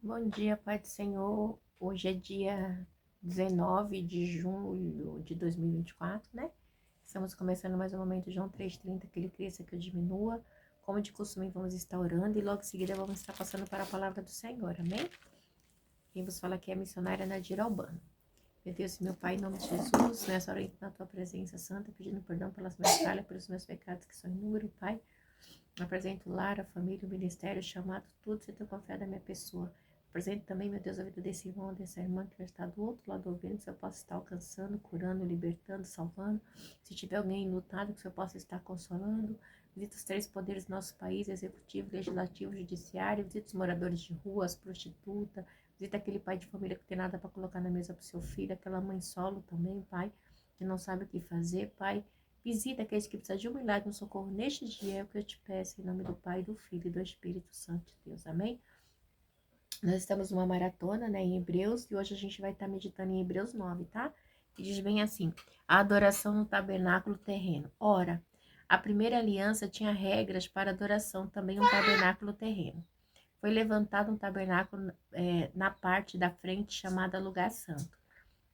Bom dia, Pai do Senhor. Hoje é dia 19 de julho de 2024, né? Estamos começando mais um momento, João 3,30, que ele cresça, que eu diminua. Como de costume, vamos estar orando e logo em seguida vamos estar passando para a palavra do Senhor, amém? Quem vos fala aqui é a missionária Nadira Albano. Meu Deus, meu Pai, em nome de Jesus, nessa hora eu entro na tua presença santa, pedindo perdão pelas minhas falhas, pelos meus pecados que são inúmeros, Pai. Apresento o lar, a família, o ministério, o chamado, tudo se tu confia da minha pessoa. Apresento também, meu Deus, a vida desse irmão, dessa irmã que vai estar do outro lado ouvindo, se eu possa estar alcançando, curando, libertando, salvando. Se tiver alguém lutado, que eu possa estar consolando. Visita os três poderes do nosso país, executivo, legislativo, judiciário. Visita os moradores de rua, as prostitutas. Visita aquele pai de família que tem nada para colocar na mesa para o seu filho. Aquela mãe solo também, Pai, que não sabe o que fazer, Pai. Visita aqueles que precisam de um milagre, um socorro neste dia, é o que eu te peço, em nome do Pai, do Filho e do Espírito Santo de Deus. Amém? Nós estamos numa maratona, né, em Hebreus, e hoje a gente vai estar meditando em Hebreus 9, tá? E diz bem assim: a adoração no tabernáculo terreno. Ora, a primeira aliança tinha regras para adoração, também um tabernáculo terreno. Foi levantado um tabernáculo na parte da frente chamada Lugar Santo.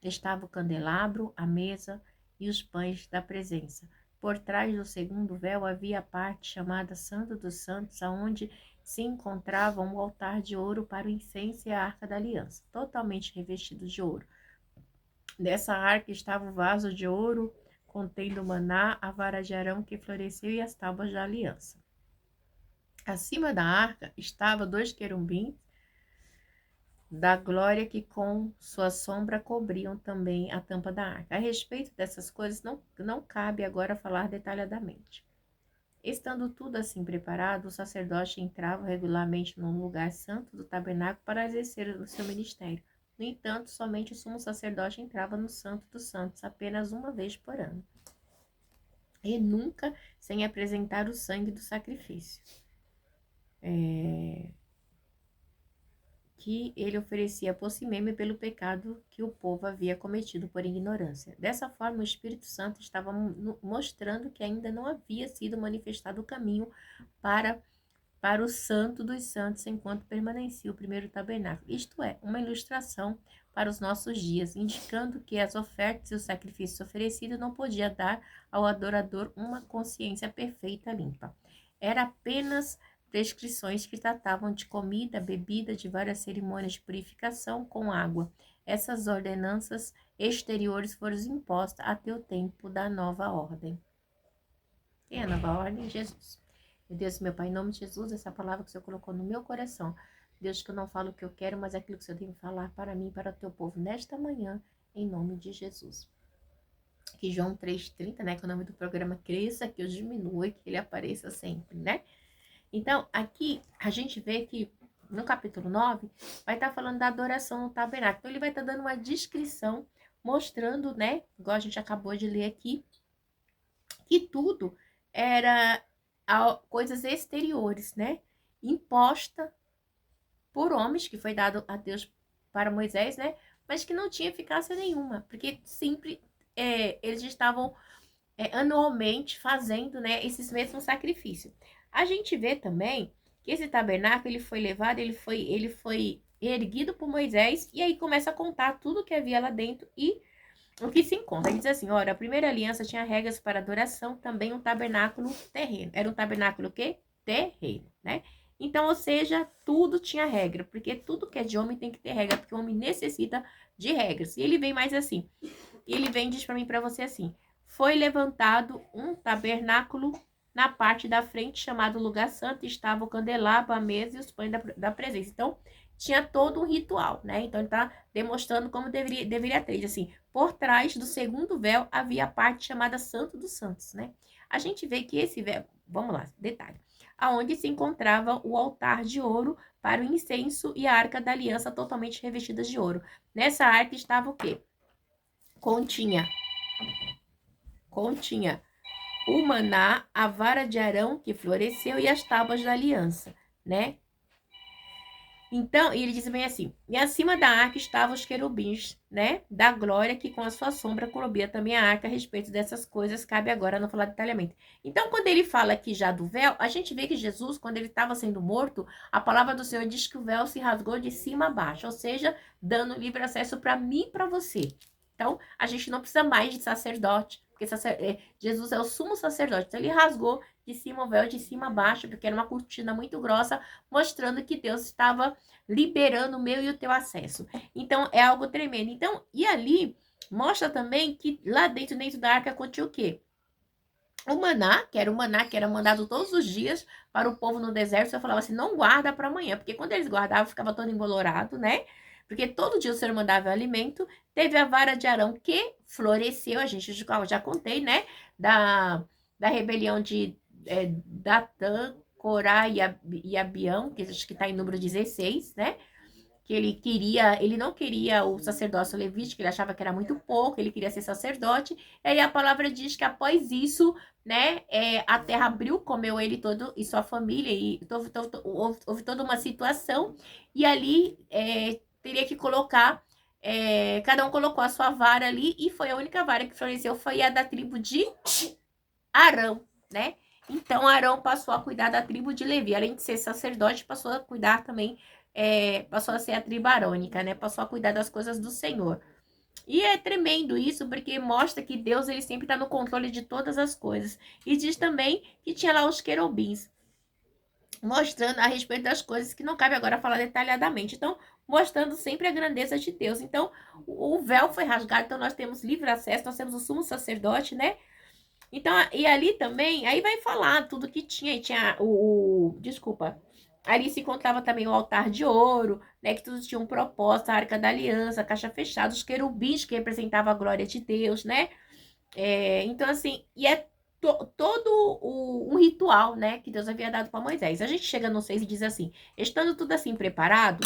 Estava o candelabro, a mesa e os pães da presença. Por trás do segundo véu havia a parte chamada Santo dos Santos, aonde se encontrava um altar de ouro para o incenso e a arca da aliança, totalmente revestido de ouro. Dessa arca estava o vaso de ouro contendo o maná, a vara de Arão que floresceu e as tábuas da aliança. Acima da arca estavam dois querubins da glória que com sua sombra cobriam também a tampa da arca. A respeito dessas coisas, não cabe agora falar detalhadamente. Estando tudo assim preparado, o sacerdote entrava regularmente no lugar santo do tabernáculo para exercer o seu ministério. No entanto, somente o sumo sacerdote entrava no Santo dos Santos apenas uma vez por ano, e nunca sem apresentar o sangue do sacrifício. Que ele oferecia por si mesmo e pelo pecado que o povo havia cometido por ignorância. Dessa forma, o Espírito Santo estava mostrando que ainda não havia sido manifestado o caminho para, para o Santo dos Santos enquanto permanecia o primeiro tabernáculo. Isto é, uma ilustração para os nossos dias, indicando que as ofertas e os sacrifícios oferecidos não podiam dar ao adorador uma consciência perfeita limpa. Era apenas prescrições que tratavam de comida, bebida, de várias cerimônias de purificação com água. Essas ordenanças exteriores foram impostas até o tempo da nova ordem. E a nova ordem? Jesus. Meu Deus, meu Pai, em nome de Jesus, essa palavra que o Senhor colocou no meu coração. Deus, que eu não falo o que eu quero, mas aquilo que o Senhor tem que falar para mim e para o teu povo nesta manhã, em nome de Jesus. Que João 3,30, né, que é o nome do programa, cresça, que eu diminua e que ele apareça sempre, né? Então, aqui a gente vê que no capítulo 9 vai estar falando da adoração no tabernáculo. Então, ele vai estar dando uma descrição, mostrando, né, igual a gente acabou de ler aqui, que tudo era coisas exteriores, né, imposta por homens, que foi dado a Deus para Moisés, né, mas que não tinha eficácia nenhuma, porque sempre eles estavam anualmente fazendo, né, esses mesmos sacrifícios. A gente vê também que esse tabernáculo ele foi levado, ele foi erguido por Moisés, e aí começa a contar tudo que havia lá dentro e o que se encontra. Ele diz assim: olha, a primeira aliança tinha regras para adoração, também um tabernáculo terreno. Era um tabernáculo o quê? Terreno, né? Então, ou seja, tudo tinha regra, porque tudo que é de homem tem que ter regra, porque o homem necessita de regras. E ele vem mais assim, ele vem e diz para mim, para você assim: foi levantado um tabernáculo na parte da frente, chamado Lugar Santo, estava o candelabro, a mesa e os pães da presença. Então, tinha todo um ritual, né? Então, ele está demonstrando como deveria ter. Assim, por trás do segundo véu havia a parte chamada Santo dos Santos, né? A gente vê que esse véu, vamos lá, detalhe, aonde se encontrava o altar de ouro para o incenso e a arca da aliança totalmente revestidas de ouro. Nessa arca estava o quê? Continha o maná, a vara de Arão que floresceu e as tábuas da aliança, né? Então, e ele diz bem assim: e acima da arca estavam os querubins, né? Da glória que com a sua sombra cobria também a arca. A respeito dessas coisas, cabe agora não falar detalhadamente. Então, quando ele fala aqui já do véu, a gente vê que Jesus, quando ele estava sendo morto, a palavra do Senhor diz que o véu se rasgou de cima a baixo, ou seja, dando livre acesso para mim e para você. Então, a gente não precisa mais de sacerdote, porque Jesus é o sumo sacerdote. Então, ele rasgou de cima o véu, de cima a baixo, porque era uma cortina muito grossa, mostrando que Deus estava liberando o meu e o teu acesso. Então, é algo tremendo. Então, e ali mostra também que lá dentro da arca continha o quê? O maná, que era o maná que era mandado todos os dias para o povo no deserto. Você falava assim, não guarda para amanhã, porque quando eles guardavam, ficava todo embolorado, né? Porque todo dia o Senhor mandava o alimento. Teve a vara de Arão que floresceu, a gente já contei, né? Da rebelião de Datã, Corá e Abião, que acho que está em número 16, né? Que ele não queria o sacerdócio levítico, ele achava que era muito pouco, ele queria ser sacerdote. E aí a palavra diz que após isso, né, a terra abriu, comeu ele todo e sua família, e houve toda uma situação, e ali teria que colocar, cada um colocou a sua vara ali, e foi a única vara que floresceu, foi a da tribo de Arão, né? Então Arão passou a cuidar da tribo de Levi, além de ser sacerdote, passou a cuidar também, passou a ser a tribo arônica, né? Passou a cuidar das coisas do Senhor. E é tremendo isso, porque mostra que Deus ele sempre está no controle de todas as coisas. E diz também que tinha lá os querubins, mostrando a respeito das coisas que não cabe agora falar detalhadamente. Então, mostrando sempre a grandeza de Deus. Então, o véu foi rasgado, então nós temos livre acesso, nós temos o sumo sacerdote, né? Então, e ali também, aí vai falar tudo que tinha. E tinha desculpa. Ali se encontrava também o altar de ouro, né? Que tudo tinha um propósito, a arca da aliança, a caixa fechada, os querubins que representavam a glória de Deus, né? Então, assim, e todo um ritual, né? Que Deus havia dado para Moisés. A gente chega no 6 e diz assim: estando tudo assim preparado,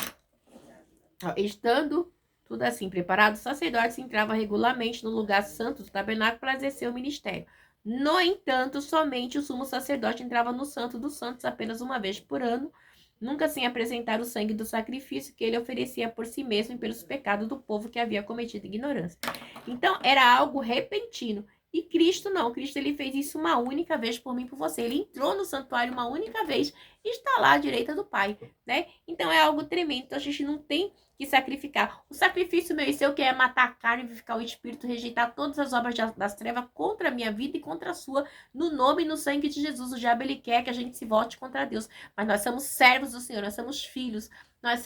estando tudo assim preparado, o sacerdote se entrava regularmente no lugar santo do tabernáculo para exercer o ministério. No entanto, somente o sumo sacerdote entrava no Santo dos Santos apenas uma vez por ano, nunca sem apresentar o sangue do sacrifício que ele oferecia por si mesmo e pelos pecados do povo que havia cometido ignorância. Então, era algo repentino. E Cristo não, Cristo ele fez isso uma única vez por mim e por você. Ele entrou no santuário uma única vez e está lá à direita do Pai, né? Então é algo tremendo. Então a gente não tem que sacrificar. O sacrifício meu e seu que é matar a carne, vivificar o espírito, rejeitar todas as obras das trevas contra a minha vida e contra a sua, no nome e no sangue de Jesus. O diabo ele quer que a gente se volte contra Deus, mas nós somos servos do Senhor, nós somos filhos, nós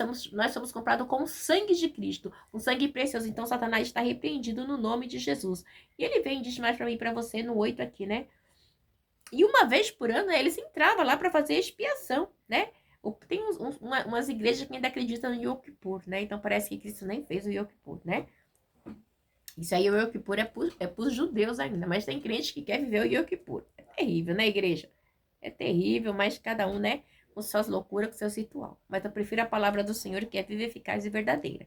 somos comprados com o sangue de Cristo, um sangue precioso. Então Satanás está repreendido no nome de Jesus. E ele vem e diz mais para mim e para você no 8 aqui, né? E uma vez por ano eles entravam lá para fazer expiação, né? Tem umas igrejas que ainda acreditam no Yom Kippur, né? Então parece que Cristo nem fez o Yom Kippur, né? Isso aí, o Yom Kippur é pros judeus ainda, mas tem crente que quer viver o Yom Kippur. É terrível, né, igreja? É terrível, mas cada um, né, com suas loucuras, com seus ritual. Mas eu prefiro a palavra do Senhor, que é viva, eficaz e verdadeira.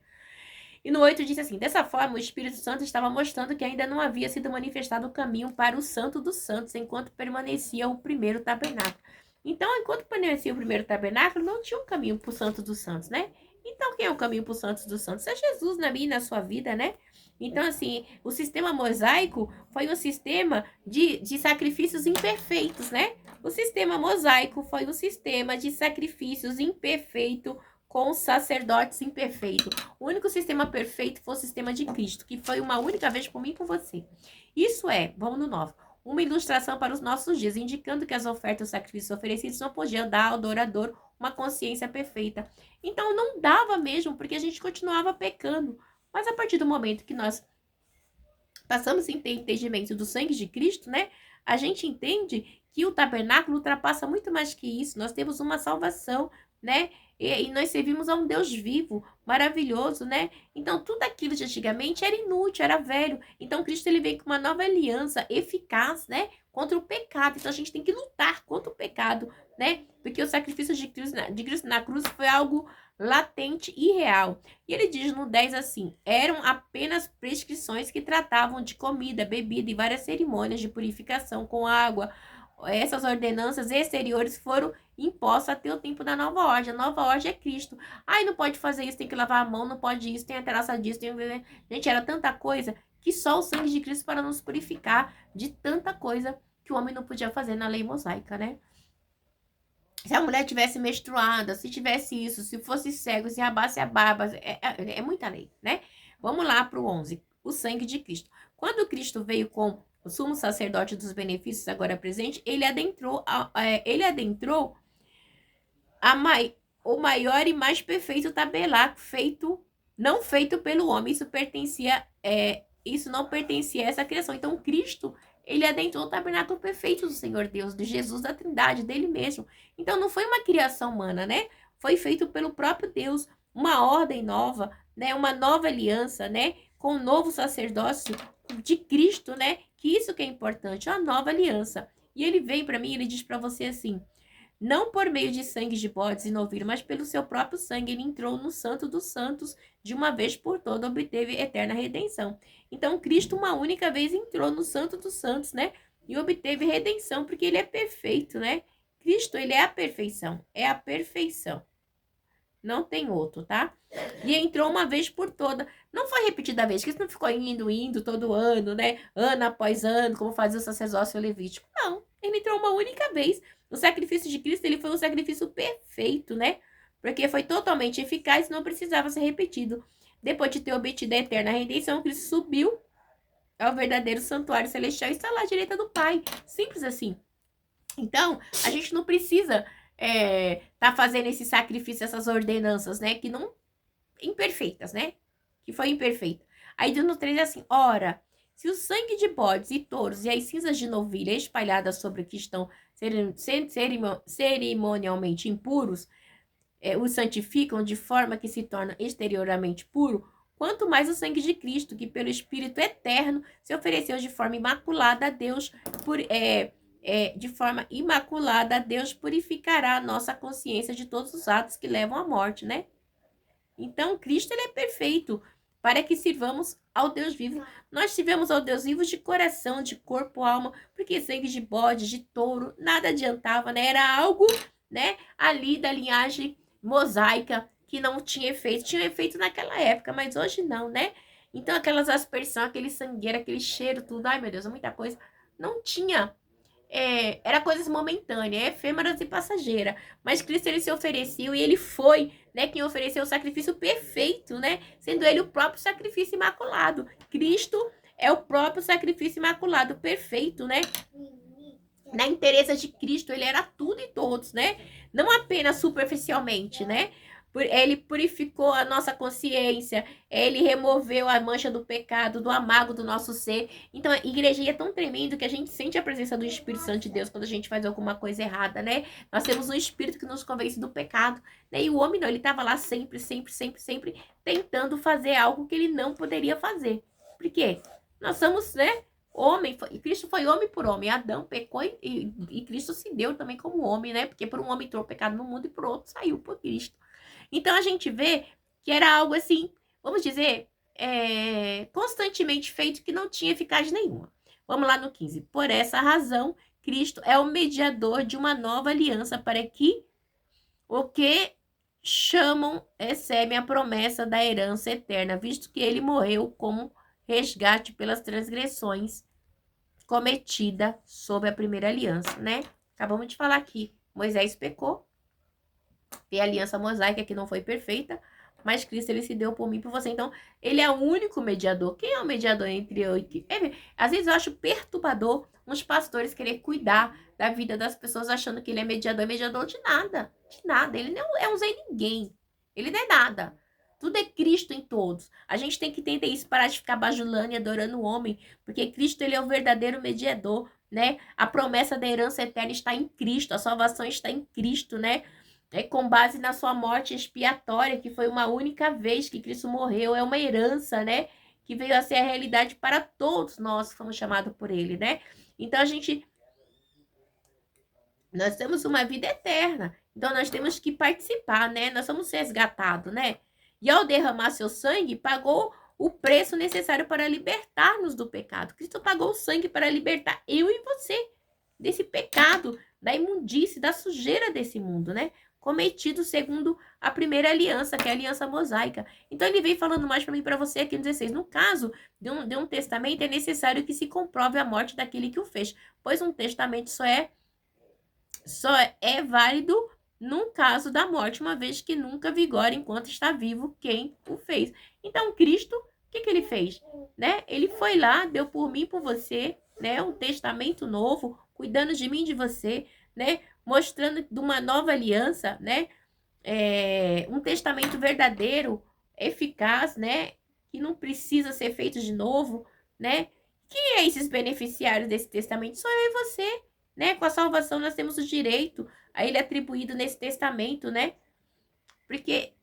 E no 8 diz assim: dessa forma, o Espírito Santo estava mostrando que ainda não havia sido manifestado o caminho para o Santo dos Santos, enquanto permanecia o primeiro tabernáculo. Então, enquanto permanecia o primeiro tabernáculo, não tinha um caminho para o Santo dos Santos, né? Então, quem é o caminho para o Santo dos Santos? É Jesus na minha e na sua vida, né? Então, assim, o sistema mosaico foi um sistema de sacrifícios imperfeitos, né? O sistema mosaico foi um sistema de sacrifícios imperfeito com sacerdotes imperfeitos. O único sistema perfeito foi o sistema de Cristo, que foi uma única vez por mim e por você. Isso é, vamos no 9, uma ilustração para os nossos dias, indicando que as ofertas e os sacrifícios oferecidos não podiam dar ao adorador uma consciência perfeita. Então não dava mesmo, porque a gente continuava pecando. Mas a partir do momento que nós passamos a ter entendimento do sangue de Cristo, né? A gente entende que o tabernáculo ultrapassa muito mais que isso. Nós temos uma salvação, né? E nós servimos a um Deus vivo, maravilhoso, né? Então, tudo aquilo de antigamente era inútil, era velho. Então, Cristo ele vem com uma nova aliança eficaz, né? Contra o pecado. Então, a gente tem que lutar contra o pecado, né? Porque o sacrifício de Cristo na cruz foi algo latente e real. E ele diz no 10 assim: eram apenas prescrições que tratavam de comida, bebida e várias cerimônias de purificação com água. Essas ordenanças exteriores foram imposta até o tempo da nova ordem. A nova ordem é Cristo. Ai, não pode fazer isso, tem que lavar a mão, não pode isso, tem a terraça disso, tem... Gente, era tanta coisa que só o sangue de Cristo para nos purificar de tanta coisa que o homem não podia fazer na lei mosaica, né? Se a mulher tivesse menstruada, se tivesse isso, se fosse cego, se rabasse a barba, é muita lei, né? Vamos lá para o 11. O sangue de Cristo. Quando Cristo veio com o sumo sacerdote dos benefícios agora presente, ele adentrou o maior e mais perfeito tabernáculo não feito pelo homem. Isso não pertencia a essa criação. Então, Cristo, ele adentrou o tabernáculo perfeito do Senhor Deus, de Jesus, da Trindade, dele mesmo. Então, não foi uma criação humana, né? Foi feito pelo próprio Deus, uma ordem nova, né? Uma nova aliança, né? Com o novo sacerdócio de Cristo, né? Que isso que é importante, uma nova aliança. E ele vem para mim, ele diz para você assim: não por meio de sangue de bodes e novilho, mas pelo seu próprio sangue, ele entrou no Santo dos Santos, de uma vez por toda, obteve eterna redenção. Então, Cristo, uma única vez, entrou no Santo dos Santos, né? E obteve redenção, porque ele é perfeito, né? Cristo, ele é a perfeição. É a perfeição. Não tem outro, tá? E entrou uma vez por toda. Não foi repetida vez, Cristo não ficou indo todo ano, né? Ano após ano, como fazia o sacerdócio levítico. Não, ele entrou uma única vez. O sacrifício de Cristo, ele foi um sacrifício perfeito, né? Porque foi totalmente eficaz e não precisava ser repetido. Depois de ter obtido a eterna redenção, Cristo subiu ao verdadeiro santuário celestial e está lá à direita do Pai. Simples assim. Então, a gente não precisa tá fazendo esse sacrifício, essas ordenanças, né? Que não... imperfeitas, né? Que foi imperfeita. Aí no 3 é assim: ora, se o sangue de bodes e touros e as cinzas de novilha espalhadas sobre o que estão cerimonialmente impuros os santificam de forma que se torna exteriormente puro, quanto mais o sangue de Cristo, que pelo Espírito eterno se ofereceu de forma imaculada a Deus, de forma imaculada a Deus purificará a nossa consciência de todos os atos que levam à morte, né? Então, Cristo, ele é perfeito para que sirvamos ao Deus vivo. Nós sirvemos ao Deus vivo de coração, de corpo, alma, porque sangue de bode, de touro, nada adiantava, né? Era algo, né, ali da linhagem mosaica que não tinha efeito. Tinha efeito naquela época, mas hoje não, né? Então, aquelas aspersão, aquele sangueiro, aquele cheiro, tudo, ai meu Deus, é muita coisa. Não tinha. Era coisas momentâneas, efêmeras e passageiras. Mas Cristo, ele se ofereceu e ele foi, né, quem ofereceu o sacrifício perfeito, né? Sendo ele o próprio sacrifício imaculado. Cristo é o próprio sacrifício imaculado, perfeito, né? Na inteireza de Cristo, ele era tudo e todos, né? Não apenas superficialmente, né? Ele purificou a nossa consciência, ele removeu a mancha do pecado, do amargo do nosso ser. Então, a igreja é tão tremendo que a gente sente a presença do Espírito Santo de Deus quando a gente faz alguma coisa errada, né? Nós temos um Espírito que nos convence do pecado, né? E o homem não, ele estava lá sempre tentando fazer algo que ele não poderia fazer. Por quê? Nós somos, né? Cristo foi homem por homem. Adão pecou e Cristo se deu também como homem, né? Porque por um homem entrou o pecado no mundo e por outro saiu por Cristo. Então a gente vê que era algo assim, vamos dizer, constantemente feito que não tinha eficácia nenhuma. Vamos lá no 15. Por essa razão, Cristo é o mediador de uma nova aliança para que o que chamam recebem a promessa da herança eterna, visto que ele morreu como resgate pelas transgressões cometidas sob a primeira aliança, né? Acabamos de falar aqui, Moisés pecou, tem a aliança mosaica que não foi perfeita, mas Cristo, ele se deu por mim e por você. Então, ele é o único mediador. Quem é o mediador entre eu e Cristo? Às vezes eu acho perturbador uns pastores querer cuidar da vida das pessoas achando que ele é mediador de nada. De nada. Ele não é um Zé Ninguém. Ele não é nada. Tudo é Cristo em todos. A gente tem que entender isso, parar de ficar bajulando e adorando o homem, porque Cristo, ele é o verdadeiro mediador, né? A promessa da herança eterna está em Cristo, a salvação está em Cristo, né? Com base na sua morte expiatória, que foi uma única vez que Cristo morreu, é uma herança, né? Que veio a ser a realidade para todos nós que fomos chamados por ele, né? Então, nós temos uma vida eterna, então nós temos que participar, né? Nós somos resgatados, né? E ao derramar seu sangue, pagou o preço necessário para libertar-nos do pecado. Cristo pagou o sangue para libertar eu e você desse pecado, da imundície, da sujeira desse mundo, né? Cometido segundo a primeira aliança, que é a aliança mosaica. Então ele vem falando mais para mim e para você aqui no 16. No caso de um testamento, é necessário que se comprove a morte daquele que o fez, pois um testamento só é válido num caso da morte, uma vez que nunca vigora enquanto está vivo quem o fez. Então Cristo, o que ele fez? Né? Ele foi lá, deu por mim, por você, né? Um testamento novo, cuidando de mim, de você, né? Mostrando de uma nova aliança, né? Um testamento verdadeiro, eficaz, né? Que não precisa ser feito de novo, né? Quem é esses beneficiários desse testamento? Sou eu e você, né? Com a salvação nós temos o direito a ele atribuído nesse testamento, né? Porque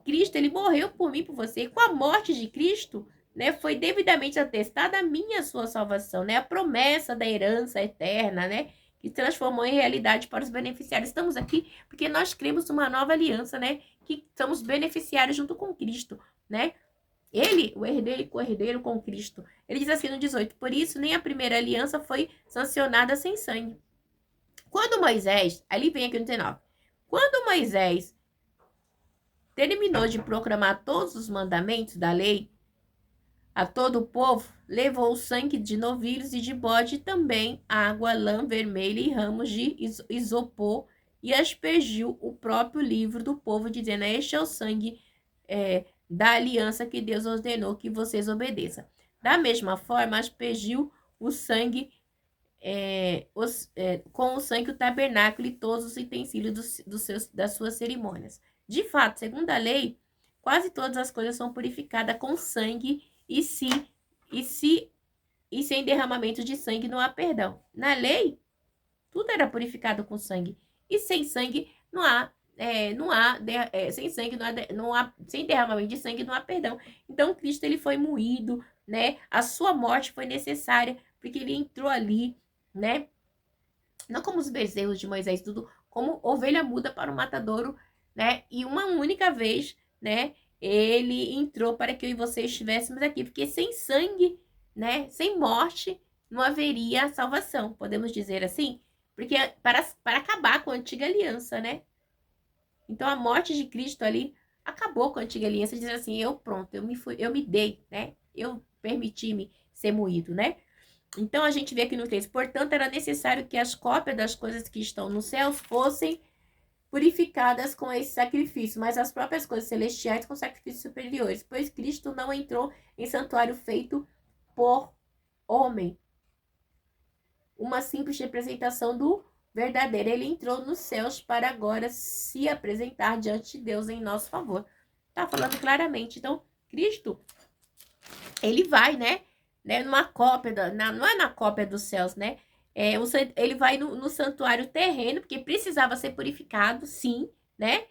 Cristo, ele morreu por mim, por você. E com a morte de Cristo, né, foi devidamente atestada a minha sua salvação, né? A promessa da herança eterna, né? Que transformou em realidade para os beneficiários. Estamos aqui porque nós cremos numa nova aliança, né? Que somos beneficiários junto com Cristo, né? Ele, o herdeiro e co-herdeiro com Cristo. Ele diz assim no 18: por isso nem a primeira aliança foi sancionada sem sangue. Quando Moisés, ali vem aqui no 19, quando Moisés terminou de proclamar todos os mandamentos da lei a todo o povo, levou o sangue de novilhos e de bode, também água, lã vermelha e ramos de isopor, e aspergiu o próprio livro do povo, dizendo: este é o sangue da aliança que Deus ordenou que vocês obedeçam. Da mesma forma, aspergiu o sangue com o sangue o tabernáculo e todos os utensílios das suas cerimônias. De fato, segundo a lei, quase todas as coisas são purificadas com sangue e sem derramamento de sangue não há perdão. Na lei, tudo era purificado com sangue. E sem sangue não há sem sangue sem derramamento de sangue não há perdão. Então Cristo, ele foi moído, né? A sua morte foi necessária porque ele entrou ali, né? Não como os bezerros de Moisés, tudo como ovelha muda para o matadouro, né? E uma única vez, né? Ele entrou para que eu e você estivéssemos aqui, porque sem sangue, né? Sem morte, não haveria salvação, podemos dizer assim? Porque para acabar com a antiga aliança, né? Então a morte de Cristo ali acabou com a antiga aliança, dizendo assim: eu me dei, né? Eu permiti-me ser moído, né? Então a gente vê aqui no texto: portanto, era necessário que as cópias das coisas que estão nos céus fossem purificadas com esse sacrifício, mas as próprias coisas celestiais com sacrifícios superiores, pois Cristo não entrou em santuário feito por homem, uma simples representação do verdadeiro. Ele entrou nos céus para agora se apresentar diante de Deus em nosso favor. Tá falando claramente. Então, Cristo, ele vai, né? Numa cópia, não é na cópia dos céus, né? Ele vai no santuário terreno, porque precisava ser purificado, sim, né?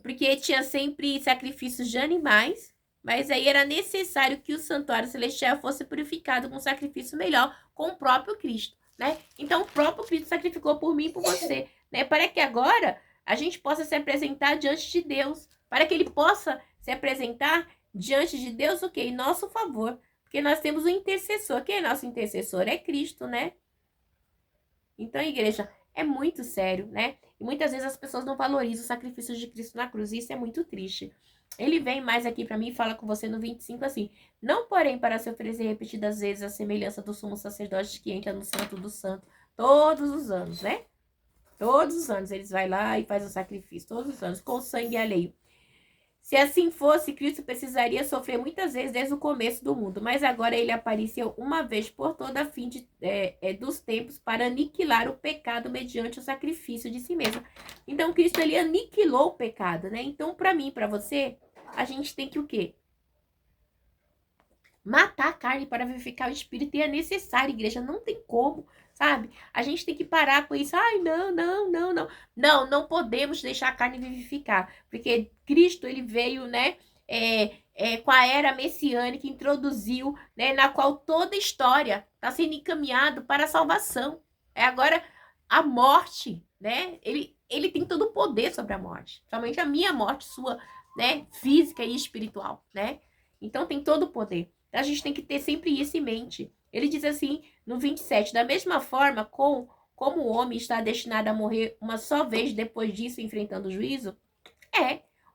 Porque tinha sempre sacrifícios de animais, mas aí era necessário que o santuário celestial fosse purificado com um sacrifício melhor, com o próprio Cristo, né? Então, o próprio Cristo sacrificou por mim e por você, né? Para que agora a gente possa se apresentar diante de Deus, para que ele possa se apresentar diante de Deus, o quê? Em nosso favor. Porque nós temos um intercessor. Quem é nosso intercessor? É Cristo, né? Então, igreja, é muito sério, né? E muitas vezes as pessoas não valorizam o sacrifício de Cristo na cruz. E isso é muito triste. Ele vem mais aqui para mim e fala com você no 25 assim: não, porém, para se oferecer repetidas vezes a semelhança do sumo sacerdote que entra no santo do santo todos os anos, né? Todos os anos eles vai lá e faz o sacrifício, todos os anos, com sangue alheio. Se assim fosse, Cristo precisaria sofrer muitas vezes desde o começo do mundo, mas agora ele apareceu uma vez por toda a fim dos tempos para aniquilar o pecado mediante o sacrifício de si mesmo. Então, Cristo, ele aniquilou o pecado, né? Então, para mim, para você, a gente tem que o quê? Matar a carne para vivificar o espírito, e é necessário, igreja, não tem como, sabe? A gente tem que parar com isso. Ai, não. Não podemos deixar a carne vivificar, porque Cristo, ele veio, né, com a era messiânica, introduziu, né, na qual toda a história está sendo encaminhado para a salvação. Agora, a morte, né, ele tem todo o poder sobre a morte, somente a minha morte, sua, né, física e espiritual, né? Então, tem todo o poder. A gente tem que ter sempre isso em mente. Ele diz assim, no 27, da mesma forma, com como o homem está destinado a morrer uma só vez, depois disso enfrentando o juízo?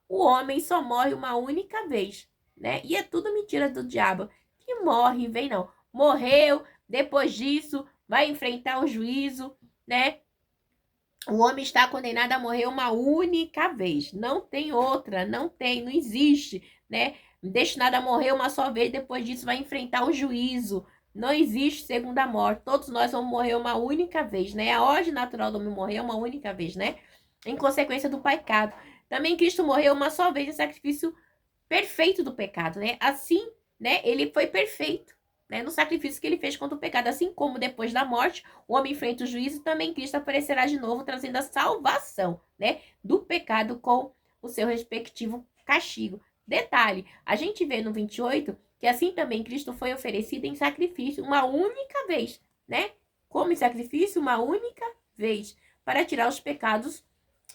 O homem só morre uma única vez, né? E é tudo mentira do diabo. Que morre, vem não. Morreu, depois disso vai enfrentar o juízo, né? O homem está condenado a morrer uma única vez. Não tem outra, não existe, né? Destinado a morrer uma só vez, depois disso vai enfrentar o juízo. Não existe segunda morte. Todos nós vamos morrer uma única vez, né? A ordem natural do homem morrer é uma única vez, né? Em consequência do pecado. Também Cristo morreu uma só vez em sacrifício perfeito do pecado, né? Assim, né? Ele foi perfeito, né? No sacrifício que ele fez contra o pecado. Assim como depois da morte, o homem enfrenta o juízo, também Cristo aparecerá de novo, trazendo a salvação, né? Do pecado com o seu respectivo castigo. Detalhe, a gente vê no 28 que assim também Cristo foi oferecido em sacrifício uma única vez, né? Como em sacrifício, uma única vez, para tirar os pecados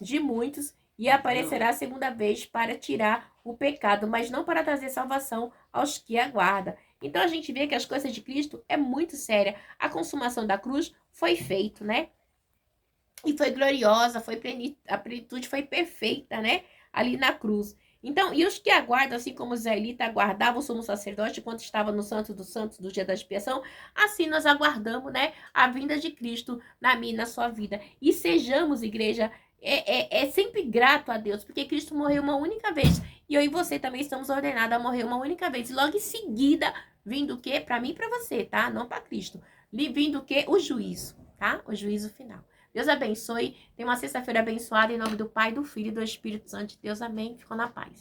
de muitos, e aparecerá a segunda vez para tirar o pecado, mas não para trazer salvação aos que aguardam. Então a gente vê que as coisas de Cristo é muito séria. A consumação da cruz foi feita, né? E foi gloriosa, a plenitude foi perfeita, né? Ali na cruz. Então, e os que aguardam, assim como os israelitas aguardavam o sumo sacerdote quando estava no Santo dos Santos do dia da expiação, assim nós aguardamos, né, a vinda de Cristo na minha e na sua vida. E sejamos, igreja, sempre grato a Deus, porque Cristo morreu uma única vez. E eu e você também estamos ordenados a morrer uma única vez. E logo em seguida, vindo o quê? Para mim e para você, tá? Não para Cristo. Vindo o quê? O juízo, tá? O juízo final. Deus abençoe. Tenha uma sexta-feira abençoada em nome do Pai, do Filho e do Espírito Santo de Deus. Amém. Ficou na paz.